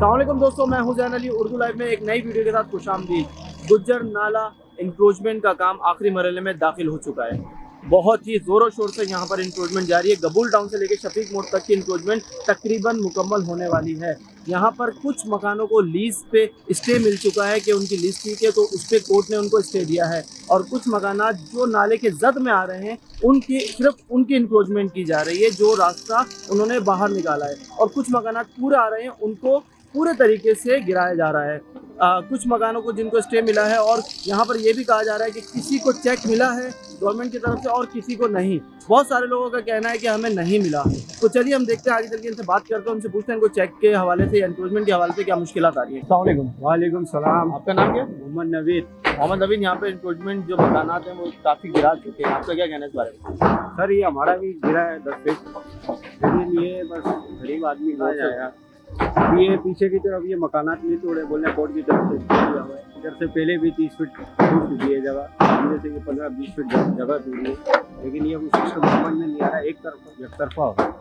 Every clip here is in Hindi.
अस्सलाम वालेकुम दोस्तों, मैं हूं जैन अली। उर्दू लाइव में एक नई वीडियो के साथ खुशामदीद। गुज्जर नाला इंक्रोचमेंट का काम आखिरी मरहले में दाखिल हो चुका है। बहुत ही ज़ोरों शोर से यहाँ पर इंक्रोचमेंट जारी है। गबूल टाउन से लेकर शफीक मोड़ तक की इंक्रोचमेंट तकरीबन मुकम्मल होने वाली है। यहाँ पर कुछ मकानों को लीज पे स्टे मिल चुका है कि उनकी लीज ठीक है, तो उस पर कोर्ट ने उनको स्टे दिया है। और कुछ मकानात जो नाले के जद में आ रहे हैं उनकी सिर्फ उनकी इंक्रोचमेंट की जा रही है, जो रास्ता उन्होंने बाहर निकाला है। और कुछ मकानात पूरे आ रहे हैं, उनको पूरे तरीके से गिराया जा रहा है। कुछ मकानों को जिनको स्टे मिला है, और यहाँ पर यह भी कहा जा रहा है कि किसी को चेक मिला है गवर्नमेंट की तरफ से और किसी को नहीं। बहुत सारे लोगों का कहना है कि हमें नहीं मिला। तो चलिए हम देखते हैं, आगे चल के इनसे बात करते हैं, उनसे पूछते हैं इनको चेक के हवाले से या एनक्रोचमेंट के हवाले से क्या मुश्किलात आ रही है। अस्सलाम वालेकुम। वालेकुम सलाम। आपका नाम क्या है? मोहम्मद नवीद। मोहम्मद नवीद, यहाँ पे एनक्रोचमेंट जो मकानात हैं वो काफ़ी गिरा चुके हैं, आपका क्या कहना है इस बारे में? सर ये हमारा भी गिरा है 10 फीट, लेकिन ये बस गरीब आदमी कहा जाएगा। ये पीछे की तरफ ये मकानात नहीं तोड़े, बोलने कोर्ट की तरफ से दिया हुआ है। इधर से पहले भी 30 फीट टूट चुकी है जगह, इधर से ये 15-20 फीट जगह टूटी है, लेकिन ये कुछ सिस्टम समझ में नहीं आ रहा है। एक तरफा हो रहा है।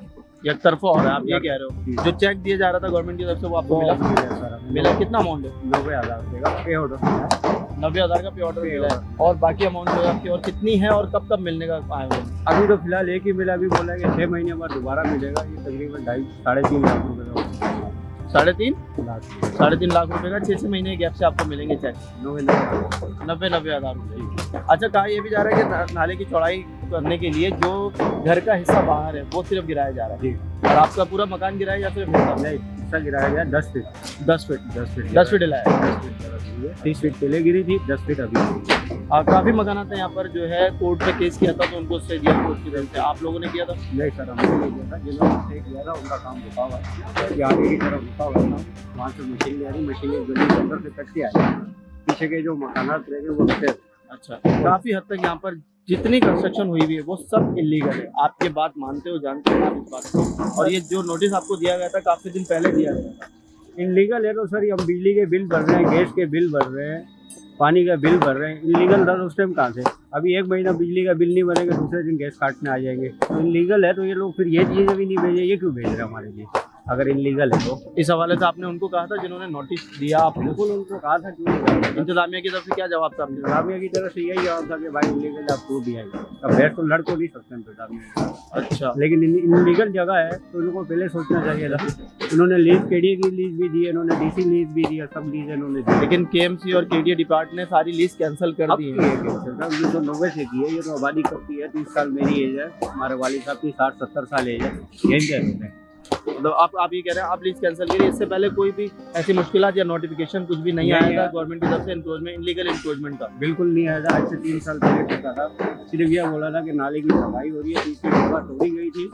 एक तरफा हो रहा है, आप ये कह रहे हो? जो चेक दिया जा रहा था गवर्नमेंट की तरफ से वो आपको मिला? मिला कितना अमाउंट है? 90,000 रुपये का पे ऑर्डर। 90,000 का पे ऑर्डर मिला है। और बाकी अमाउंट जो है आपकी और कितनी है और कब कब मिलने का आए हुए? अभी तो फिलहाल एक ही मिला, अभी बोला कि 6 महीने बाद दोबारा मिलेगा। ये तकरीबन 2.5-3.5 लाख रुपये का। 3.5 लाख रुपए का 6 महीने के गैप से आपको मिलेंगे चेक। 90,000 रुपये। अच्छा, कहा यह भी जा रहा है कि नाले की चौड़ाई करने के लिए जो घर का हिस्सा बाहर है वो सिर्फ गिराया जा रहा है। और आपका पूरा मकान गिरा है या सिर्फ हिस्सा गिराया गया 10 फीट। 10 फीट हिलाया है। 30 फीट पहले गिरी थी, 10 फीट अभी। काफ़ी मकानात हैं यहाँ पर जो है कोर्ट पे केस किया था तो उनको स्टे दिया कोर्ट की तरफ से। आप लोगों ने किया था? नहीं सर, हमने नहीं किया था। जिन्होंने स्टे किया था उनका काम रुका हुआ है। ये आगे की तरफ रुका हुआ था, वहाँ से मशीन ले आ रही, मशीन एक गली के अंदर से कट के आ रही। पीछे के जो मकानात रह गए वो कटे। अच्छा, काफ़ी हद तक यहाँ पर जितनी कंस्ट्रक्शन हुई हुई है वो सब इलीगल है। आप ये बात मानते हो, जानते हो आप इस बात को? और ये जो नोटिस आपको दिया गया था काफ़ी दिन पहले दिया गया था। इनलीगल है तो सर, हम बिजली के बिल भर रहे हैं, गैस के बिल भर रहे हैं, पानी का बिल भर रहे हैं। इनलीगल था उस टाइम कहाँ से? अभी 1 महीना बिजली का बिल नहीं भरेंगे, दूसरे दिन गैस काटने आ जाएंगे। तो इनलीगल है तो ये लोग फिर ये चीज़ें भी नहीं भेजे, ये क्यों भेज रहे हैं हमारे लिए अगर इनलीगल है तो? इस हवाले से आपने उनको कहा था जिन्होंने नोटिस दिया? आप बिल्कुल उनको कहा था, क्यों नहीं कहा? इंतजामिया की तरफ से क्या जवाब था? इंतजामिया की तरफ से यही जवाब था कि भाई इनलीगल है, आप प्रूफ दिया। अब बैठ तो लड़ तो नहीं सकते इंतजामिया। अच्छा, लेकिन इनलीगल जगह है तो इनको पहले सोचना चाहिए था। इन्होंने लीज, केडीए की लीज भी दी है, इन्होंने डीसी लीज भी दी है, सब लीज इन्होंने दी। लेकिन केएमसी और केडीए डिपार्टमेंट ने सारी लीज कैंसिल कर दी है। 1990 से की है। ये तो आबादी कब की है? 30 साल मेरी एज है, हमारे वालिद साहब की 60-70 साल एज है। यही कह रहे हैं। तो आप ये कह रहे हैं आप लीज कैंसिल करिए, इससे पहले कोई भी ऐसी मुश्किलात या नोटिफिकेशन कुछ भी नहीं आया था गवर्नमेंट की तरफ से इंक्रोचमेंट, इलीगल इंक्रोचमेंट का? बिल्कुल नहीं आया था। आज से 3 साल पहले कहता था, सिर्फ यह बोला था कि नाले की सफाई हो रही है, 30 फीट जगह तोड़ी गई थी,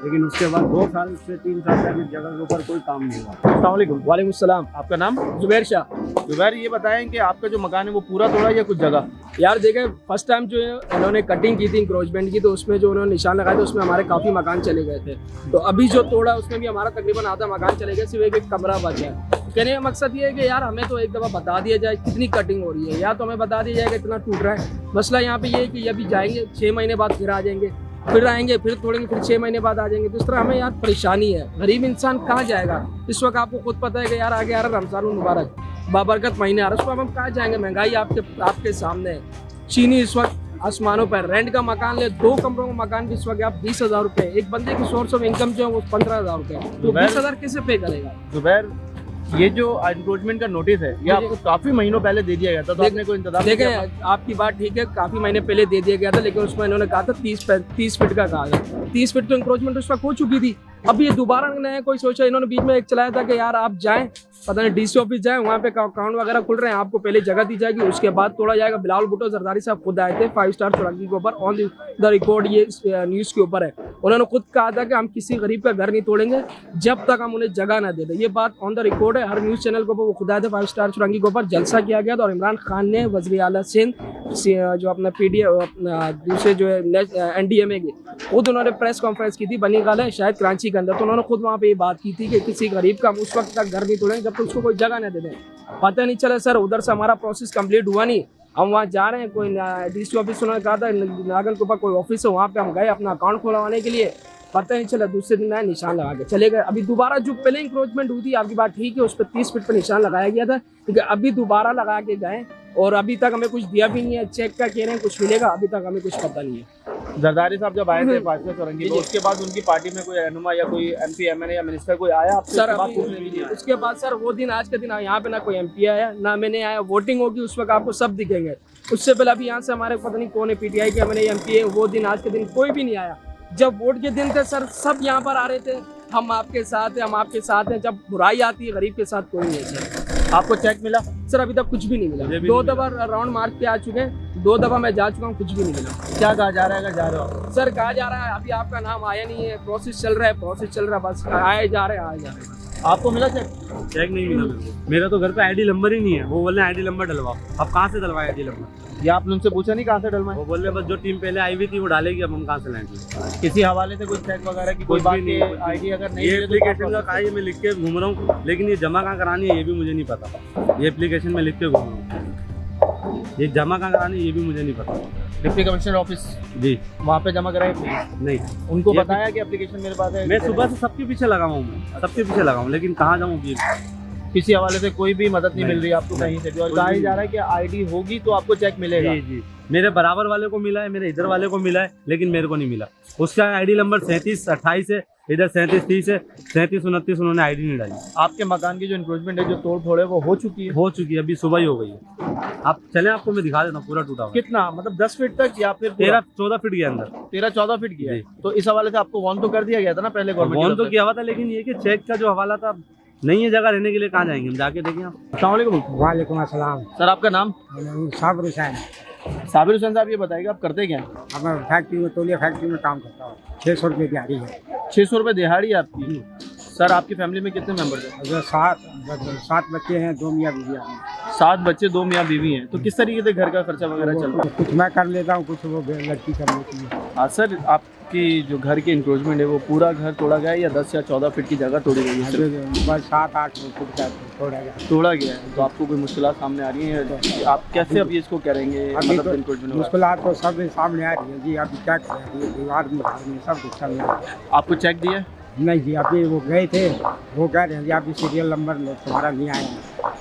लेकिन उसके बाद 2 साल से 3 साल तक इस जगह के ऊपर कोई काम नहीं हुआ। अस्सलाम वालेकुम। वालेकुम सलाम। आपका नाम? जुबैर शाह। जुबैर, ये बताएं कि आपका जो मकान है वो पूरा तोड़ा या कुछ जगह? यार देखें, फर्स्ट टाइम जो है उन्होंने कटिंग की थी इंक्रोचमेंट की, तो उसमें जो उन्होंने निशान लगाए थे उसमें हमारे काफ़ी मकान चले गए थे। तो अभी जो तोड़ा उसमें भी हमारा तकरीबन आधा मकान चले गए, सिर्फ एक कमरा बचा है। कहने का मकसद ये है कि यार हमें तो एक दफ़ा बता दिया जाए कितनी कटिंग हो रही है, या तो हमें बता दिया जाए कि इतना टूट रहा है। मसला यहाँ पे ये है कि अभी जाएंगे 6 महीने बाद फिर आ जाएंगे, फिर आएंगे, फिर तोड़ेंगे, फिर 6 महीने बाद आ जाएंगे। तो इस तरह हमें यार परेशानी है। गरीब इंसान कहाँ जाएगा? इस वक्त आपको खुद पता है कि यार आगे आ रहा रमज़ान मुबारक, बाबरकत महीने आ रहा है, उसको हम कहाँ जाएंगे? महंगाई आपके सामने है। चीनी इस वक्त आसमानों पर। रेंट का मकान ले, 2 कमरों का मकान भी इस वक्त आप 20,000 रुपये। एक बंदे की सोर्स ऑफ इनकम जो है वो 15,000 रुपये, तो 20,000 कैसे पे करेगा? जुबैर, ये जो इंक्रोचमेंट का नोटिस है ये आपको काफी महीनों पहले दे दिया गया था, तो आपने कोई इंतजाम? देखें, आपकी बात ठीक है, काफी महीने पहले दे दिया गया था, लेकिन उसमें इन्होंने कहा था 30 फीट का कहा था। 30 फीट तो इंक्रोचमेंट उस वक्त हो चुकी थी। अब ये दोबारा नया कोई सोचा, इन्होंने बीच में एक चलाया था कि यार आप जाएं, पता नहीं डीसी ऑफिस जाएं, वहाँ पे अकाउंट वगैरह खुल रहे हैं, आपको पहले जगह दी जाएगी, उसके बाद तोड़ा जाएगा। बिलावल भुट्टो जरदारी साहब खुद आए थे 5 स्टार चौरंगी के ऊपर, ऑन द रिकॉर्ड, ये न्यूज़ के ऊपर है। उन्होंने खुद कहा था कि हम किसी गरीब का घर नहीं तोड़ेंगे जब तक हम उन्हें जगह ना दे दें। ये बात ऑन द रिकॉर्ड है, हर न्यूज़ चैनल के ऊपर वो खुद आए थे। 5 स्टार चौरंगी के ऊपर जलसा किया गया था और इमरान खान ने वज़ीर आला सिंध जो अपना दूसरे जो है NDMA के, खुद उन्होंने प्रेस कॉन्फ्रेंस की थी बनी गाला शायद कराची के अंदर। तो उन्होंने खुद वहाँ पे ये बात की थी कि किसी गरीब का हम उस वक्त तक घर नहीं तोड़ेंगे जब तक उसको कोई जगह न दे दें। पता नहीं चला सर, उधर से हमारा प्रोसेस कंप्लीट हुआ नहीं, हम वहाँ जा रहे हैं, कोई डीसी ऑफिस उन्होंने कहा था नागन के ऊपर कोई ऑफिस है, वहाँ पे हम गए अपना अकाउंट खुलवाने के लिए। पता नहीं चला, दूसरे दिन आए निशान लगा के चले गए। अभी दोबारा जो पहले इंक्रोचमेंट हुई थी, आपकी बात ठीक है, उस पर 30 फीट पर निशान लगाया गया था, क्योंकि अभी दोबारा लगा के गए और अभी तक हमें कुछ दिया भी नहीं है। चेक का कह रहे हैं कुछ मिलेगा, अभी तक हमें कुछ पता नहीं है। जरदारी साहब जब आए थे फाजिल चौरंगी में, उसके बाद उनकी पार्टी में कोई रहनुमा या कोई MP MNA या मिनिस्टर कोई आया आपसे? सर उसके बाद कुछ भी नहीं आया। उसके बाद सर वो दिन आज के दिन यहाँ पे ना कोई MP आया ना मैंने आया। वोटिंग होगी उस वक्त आपको सब दिखेंगे। उससे पहले अभी यहाँ से हमारे पता नहीं कौन है, PTI के MNA MP है, वो दिन आज के दिन कोई भी नहीं आया। जब वोट के दिन थे सर सब यहाँ पर आ रहे थे, हम आपके साथ हैं, हम आपके साथ हैं। जब बुराई आती है गरीब के साथ कोई नहीं है सर। आपको चेक मिला? सर अभी तक कुछ भी नहीं मिला। 2 दफा राउंड मार्च पे आ चुके हैं, 2 दफा मैं जा चुका हूँ, कुछ भी नहीं मिला। क्या कहा जा रहा है? अगर जा रहे हो आप? सर कहा जा रहा है अभी आपका नाम आया नहीं है, प्रोसेस चल रहा है, प्रोसेस चल रहा है, बस आए जा रहे हैं, आए जा रहे हैं। आपको मिला चेक? चेक नहीं मिला मेरे को। मेरा तो घर पे ID नंबर ही नहीं है। वो बोल रहे हैं ID नंबर डलवाओ। अब कहाँ से डलवाए ID नंबर? ये आपने उनसे पूछा नहीं कहाँ से डलवाएं? वो बोल रहे हैं बस जो टीम पहले आई हुई थी वो डालेगी, अब हम कहाँ से लाएंगे? किसी हवाले से कोई चेक वगैरह की कोई कुछ बात भी नहीं? नहीं। ID अगर नहीं ये मिले तो एप्लीकेशन का आप- कहा है, ये मैं लिख के घूम रहा हूँ, लेकिन ये जमा कहाँ करानी है ये भी मुझे नहीं पता। ये एप्लीकेशन में लिख के घूम रहा हूँ, ये जमा कहाँ करानी है ये भी मुझे नहीं पता। डिप्टी कमिश्नर ऑफिस जी वहाँ पे जमा कराए प्लीज। नहीं, उनको ये बताया कि एप्लीकेशन मेरे पास है? मैं सुबह से सबके पीछे लगा हुआ हूँ, मैं सबके पीछे लगा हूँ, लेकिन कहाँ जाऊँ भी? किसी हवाले से कोई भी मदद नहीं नहीं। मिल रही आपको कहीं से भी, और कोई कहा भी जा रहा है कि ID होगी तो आपको चेक मिलेगा। जी जी, मेरे बराबर वाले को मिला है, मेरे इधर वाले को मिला है, लेकिन मेरे को नहीं मिला। उसका ID नंबर 3728 है, इधर 3730 है, 3729 उन्होंने ID नहीं डाली। आपके मकान की जो इंक्रोचमेंट है, जो तोड़ फोड़ है, वो हो चुकी है? हो चुकी है, अभी सुबह ही हो गई है। आप चले, आपको मैं दिखा देता हूँ, पूरा टूटा हुआ है। कितना मतलब 10 फीट तक या फिर 13-14 फीट के अंदर 13-14 फीट की है? जी। तो इस हवाले से आपको वार्न तो कर दिया गया था ना पहले फोन गवर्नमेंट? तो किया हुआ था, लेकिन ये कि चेक का जो हवाला था, नहीं है जगह रहने के लिए, कहाँ जाएंगे हम? जाके देखें आप। अस्सलाम वालेकुम अस्सलाम। सर, आपका नाम? साबिर हुसैन। साबिर हुसैन साहब, ये बताइए आप करते क्या हैं? अब मैं फैक्ट्री में, तौलिया फैक्ट्री में काम करता हूँ। 600 रुपये दिहाड़ी है। 600 रुपये दिहाड़ी है आपकी? सर, आपकी फैमिली में कितने मेंबर्स हैं? अगर 7 बच्चे हैं, 2 मियाँ बीवी हैं। 7 बच्चे, 2 मियाँ बीवी हैं। तो किस तरीके से घर का खर्चा वगैरह चल रहा है? कुछ मैं कर लेता हूँ, कुछ वो लड़की कर लेती है। हाँ सर, आपकी जो घर की इंक्रोचमेंट है वो पूरा घर तोड़ा गया है या 10 या 14 फीट की जगह तोड़ी गई है? सिर्फ बस 7-8 फुट का थोड़ा गया। तोड़ा गया है। तो आपको कोई मुश्किल सामने आ रही है? आप कैसे अभी इसको करेंगे? अभी तो encroachment हुआ है। मुश्किलात तो सब सामने आ रही है जी। अभी क्या करें, अभी दीवार में सब कुछ चल रहा है। आपको चेक दिया? नहीं जी, अभी वो गए थे, वो कह रहे हैं जी अभी सीरियल नंबर तुम्हारा नहीं आया।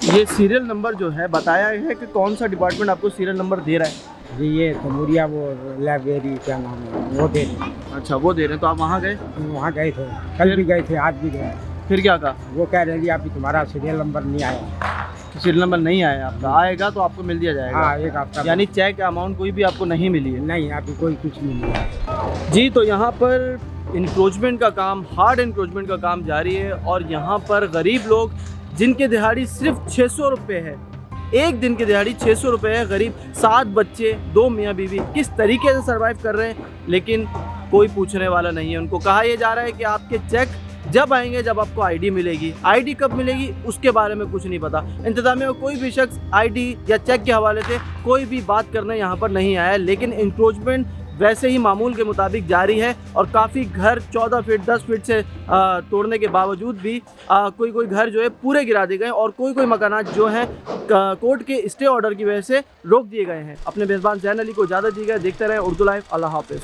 ये सीरियल नंबर जो है, बताया है कि कौन सा डिपार्टमेंट आपको सीरियल नंबर दे रहा है? जी ये तमूरिया वो लाइब्रेरी क्या नाम है, वो दे रहे हैं। अच्छा, वो दे रहे हैं। तो आप वहाँ गए? वहाँ गए थे, कल भी गए थे, आज भी गए। फिर क्या कहा? वो कह रहे हैं जी अभी तुम्हारा सीरियल नंबर नहीं आया। सीरियल नंबर नहीं आया आपका? आएगा तो आपको मिल दिया जाएगा? हाँ, एक हफ्ता यानी चेक अमाउंट कोई भी आपको नहीं मिली है? नहीं, अभी कोई कुछ नहीं मिला। जी, तो यहाँ पर इंक्रोचमेंट का काम, हार्ड इंक्रोचमेंट का काम जारी है और यहाँ पर गरीब लोग जिनके दिहाड़ी सिर्फ 600 रुपये है, एक दिन की दिहाड़ी 600 रुपये है, गरीब 7 बच्चे, 2 मियाँ बीवी किस तरीके से सर्वाइव कर रहे हैं, लेकिन कोई पूछने वाला नहीं है। उनको कहा यह जा रहा है कि आपके चेक जब आएंगे जब आपको ID मिलेगी। ID कब मिलेगी उसके बारे में कुछ नहीं पता। इंतजामिया में कोई भी शख्स ID या चेक के हवाले से कोई भी बात करने यहाँ पर नहीं आया, लेकिन इंक्रोचमेंट वैसे ही मामूल के मुताबिक जारी है और काफ़ी घर 14 फीट 10 फीट से तोड़ने के बावजूद भी कोई घर जो है पूरे गिरा दिए गए और कोई मकानात जो हैं कोर्ट के स्टे ऑर्डर की वजह से रोक दिए गए हैं। अपने मेज़बान ज़ैन अली को इजाज़त दी गई। देखते रहे उर्दू लाइव। अल्लाह हाफ़िज़।